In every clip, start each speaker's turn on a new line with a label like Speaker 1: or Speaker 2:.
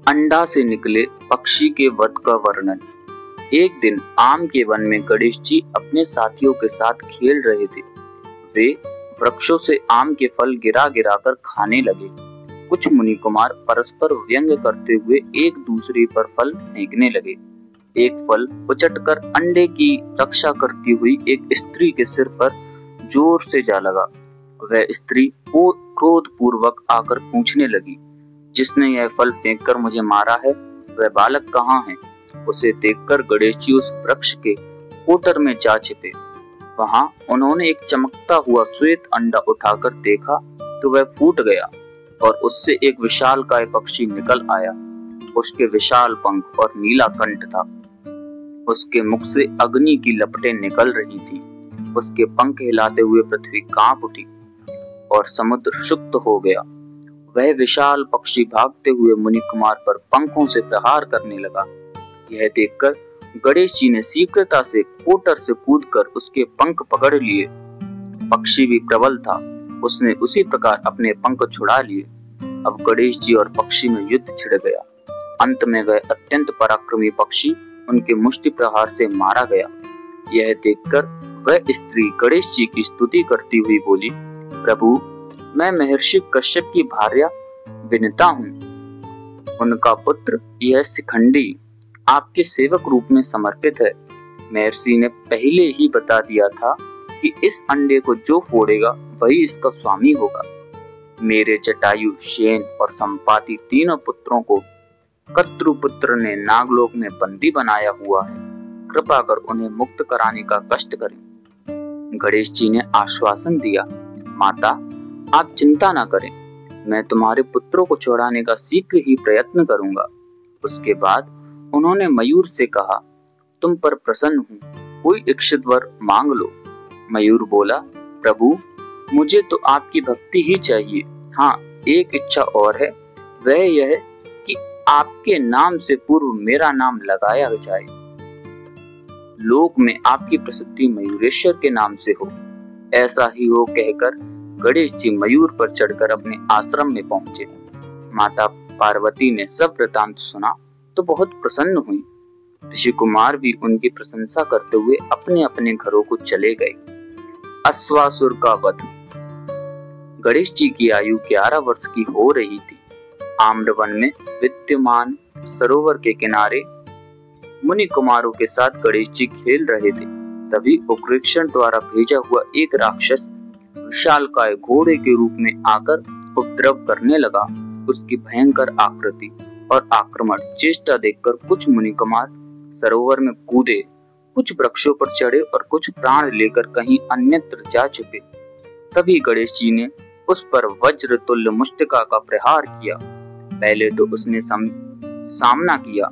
Speaker 1: अंडा से निकले पक्षी के वध का वर्णन। एक दिन आम के वन में गणेश जी अपने साथियों के साथ खेल रहे थे। वे वृक्षों से आम के फल गिरा गिरा कर खाने लगे। कुछ मुनि कुमार परस्पर व्यंग करते हुए एक दूसरे पर फल फेंकने लगे। एक फल उचटकर अंडे की रक्षा करती हुई एक स्त्री के सिर पर जोर से जा लगा। वह स्त्री क्रोध पूर्वक आकर पूछने लगी, जिसने यह फल फेंककर मुझे मारा है, वह बालक कहाँ है? उसे देखकर गणेश जी उस वृक्ष के कोटर में जा छिपे। वहां उन्होंने एक चमकता हुआ श्वेत अंडा उठाकर देखा तो वह फूट गया और उससे एक विशालकाय पक्षी निकल आया। उसके विशाल पंख और नीला कंठ था। उसके मुख से अग्नि की लपटें निकल रही थीं। उसके पंख हिलाते हुए पृथ्वी कांप उठी और समुद्र शुष्क हो गया। वह विशाल पक्षी भागते हुए मुनि कुमार पर पंखों से प्रहार करने लगा। यह देखकर गणेश जी ने शीघ्रता से कोटर से कूदकर उसके पंख पकड़ लिए। पक्षी भी प्रबल था, उसने उसी प्रकार अपने पंख छुड़ा लिए। अब गणेश जी और पक्षी में युद्ध छिड़ गया। अंत में वह अत्यंत पराक्रमी पक्षी उनके मुष्टि प्रहार से मारा गया। यह देखकर वह स्त्री गणेश जी की स्तुति करती हुई बोली, प्रभु, मैं महर्षि कश्यप की भार्या विनिता हूँ। उनका पुत्र यह शिखंडी आपके सेवक रूप में समर्पित है। महर्षि ने पहले ही बता दिया था कि इस अंडे को जो फोड़ेगा वही इसका स्वामी होगा। मेरे जटायु, शेन और संपाति तीनों पुत्रों को कत्रुपुत्र ने नागलोक में बंदी बनाया हुआ है। कृपा कर उन्हें मुक्त कराने का कष्ट करें। गणेश जी ने आश्वासन दिया, माता, आप चिंता न करें, मैं तुम्हारे पुत्रों को छुड़ाने का शीघ्र ही प्रयत्न करूंगा। उसके बाद उन्होंने मयूर से कहा, तुम पर प्रसन्न हूँ, कोई इच्छित वर मांग लो। मयूर बोला, प्रभु, मुझे तो आपकी भक्ति ही चाहिए। हाँ, एक इच्छा और है, वह यह कि आपके नाम से पूर्व मेरा नाम लगाया जाए। लोक में आपकी प्रसिद्धि मयूरेश्वर के नाम से हो। ऐसा ही हो कहकर गणेश जी मयूर पर चढ़कर अपने आश्रम में पहुंचे। माता पार्वती ने सब वृतांत सुना तो बहुत प्रसन्न हुई। ऋषि कुमार भी उनकी प्रशंसा करते हुए अपने अपने घरों को चले गए। अश्वासुर का वध। गणेश जी की आयु 11 वर्ष की हो रही थी। आम्रवन में विद्यमान सरोवर के किनारे मुनि कुमारों के साथ गणेश जी खेल रहे थे। तभी उग्रेक्षण द्वारा भेजा हुआ एक राक्षस विशालकाय घोड़े के रूप में आकर उपद्रव करने लगा। उसकी भयंकर आकृति और आक्रमण चेष्टा देखकर कुछ मुनि कुमार सरोवर में कूदे, कुछ वृक्षों पर चढ़े और कुछ प्राण लेकर कहीं अन्यत्र जा छुपे। तभी गणेश जी ने उस पर वज्र तुल्य मुष्टिका का प्रहार किया। पहले तो उसने सामना किया,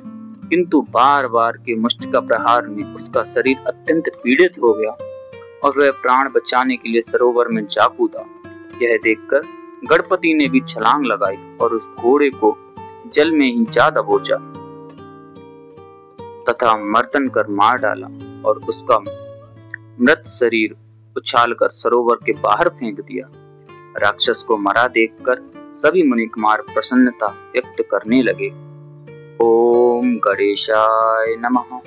Speaker 1: किंतु बार बार के मुष्टिका प्रहार में उसका शरीर अत्यंत पीड़ित हो गया और वह प्राण बचाने के लिए सरोवर में जा कूदा। यह देखकर गणपति ने भी छलांग लगाई और उस घोड़े को जल में ही जा दबोचा तथा मर्दन कर मार डाला और उसका मृत शरीर उछालकर सरोवर के बाहर फेंक दिया। राक्षस को मरा देखकर सभी मुनि कुमार प्रसन्नता व्यक्त करने लगे। ओम गणेशाय नमः।